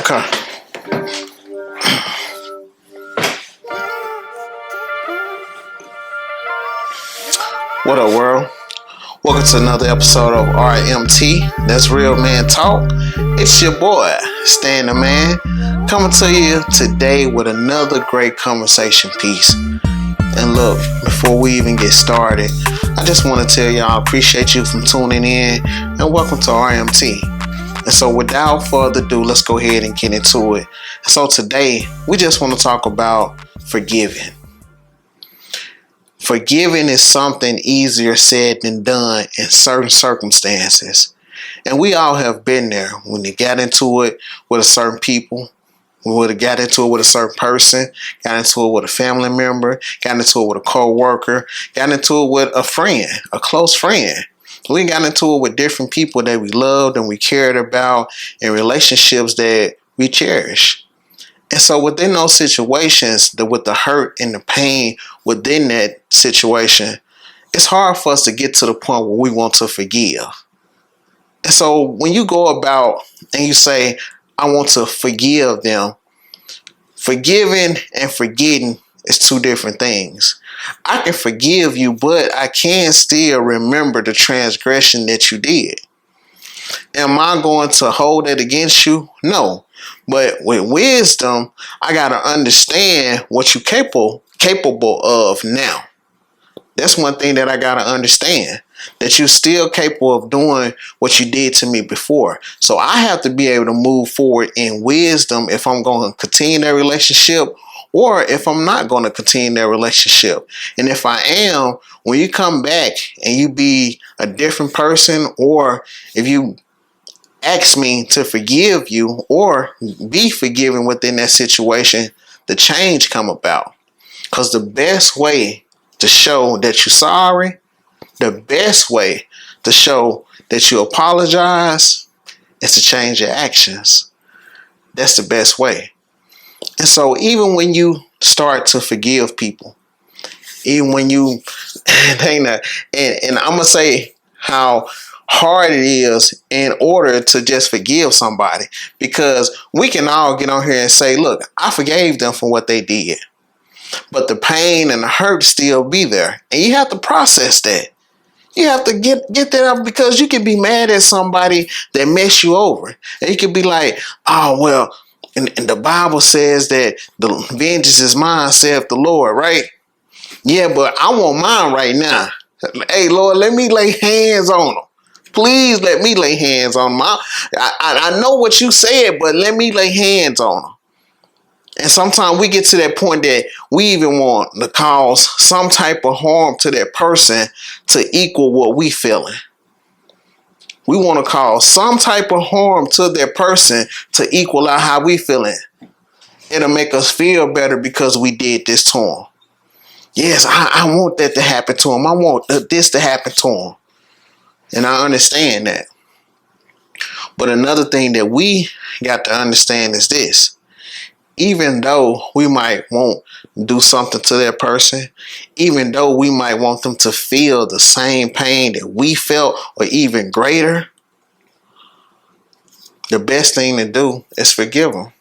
Okay. What up, world? Welcome to another episode of RMT. That's Real Man Talk. It's your boy, Stan the Man, coming to you today with another great conversation piece. And look, before we even get started, I just want to tell y'all I appreciate you from tuning in and welcome to RMT. And so without further ado, let's go ahead and get into it. So today, we just want to talk about forgiving. Forgiving is something easier said than done in certain circumstances. And we all have been there when you got into it with a certain people. We would have got into it with a certain person, got into it with a family member, got into it with a co-worker, got into it with a friend, a close friend. We got into it with different people that we loved and we cared about in relationships that we cherish. And so within those situations, with the hurt and the pain within that situation, it's hard for us to get to the point where we want to forgive. And so when you go about and you say, I want to forgive them, forgiving and forgetting is two different things. I can forgive you, but I can still remember the transgression that you did. Am I going to hold it against you? No. But with wisdom, I got to understand what you're capable of now. That's one thing that I got to understand, that you're still capable of doing what you did to me before. So I have to be able to move forward in wisdom if I'm going to continue that relationship or if I'm not going to continue that relationship. And if I am, when you come back and you be a different person, or if you ask me to forgive you or be forgiven within that situation, the change come about. Because the best way to show that you're sorry, the best way to show that you apologize is to change your actions. That's the best way. And so even when you start to forgive people, even when you, and I'm going to say how hard it is in order to just forgive somebody, because we can all get on here and say, look, I forgave them for what they did, but the pain and the hurt still be there. And you have to process that. You have to get that up, because you can be mad at somebody that messed you over. And you can be like, oh, well, and the Bible says that the vengeance is mine, saith the Lord, right? Yeah, but I want mine right now. Hey, Lord, let me lay hands on them. Please let me lay hands on them. I know what you said, but let me lay hands on them. And sometimes we get to that point that we even want to cause some type of harm to that person to equal what we feeling. We want to cause some type of harm to that person to equal out how we feeling. It'll make us feel better because we did this to him. Yes, I want that to happen to him. I want this to happen to him. And I understand that. But another thing that we got to understand is this. Even though we might want to do something to that person, even though we might want them to feel the same pain that we felt or even greater, the best thing to do is forgive them.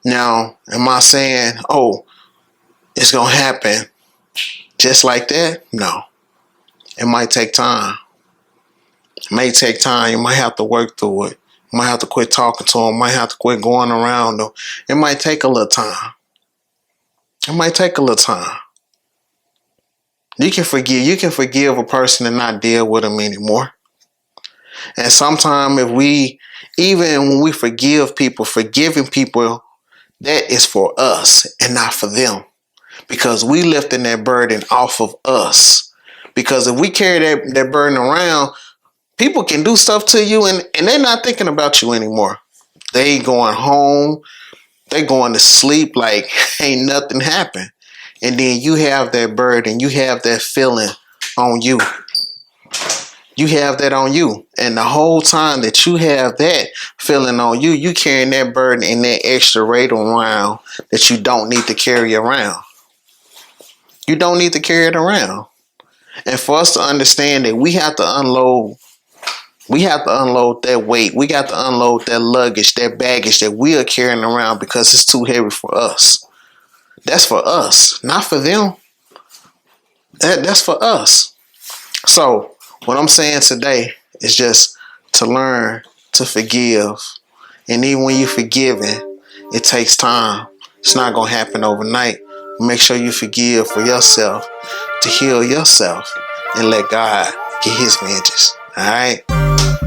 Now, am I saying, oh, it's going to happen just like that? No. It might take time. It may take time. You might have to work through it. You might have to quit talking to them. You might have to quit going around them. It might take a little time. It might take a little time. You can forgive a person and not deal with them anymore. And sometimes even when we forgive people, forgiving people, that is for us and not for them. Because we lifting that burden off of us. Because if we carry that burden around, people can do stuff to you and they're not thinking about you anymore. They going home, they going to sleep like ain't nothing happened. And then you have that burden, you have that feeling on you. You have that on you. And the whole time that you have that feeling on you, you carrying that burden and that extra weight around that you don't need to carry around. You don't need to carry it around. And for us to understand that we have to unload We have to unload that weight. We got to unload that luggage, that baggage that we are carrying around because it's too heavy for us. That's for us, not for them. That's for us. So what I'm saying today is just to learn to forgive. And even when you're forgiving, it takes time. It's not going to happen overnight. Make sure you forgive for yourself, to heal yourself, and let God get his vengeance. All right?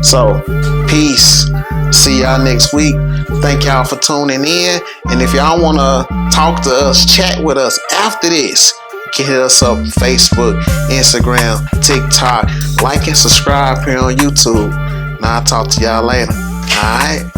So, peace. See y'all next week. Thank y'all for tuning in. And if y'all want to talk to us, chat with us after this, you can hit us up on Facebook, Instagram, TikTok. Like and subscribe here on YouTube. And I'll talk to y'all later. All right?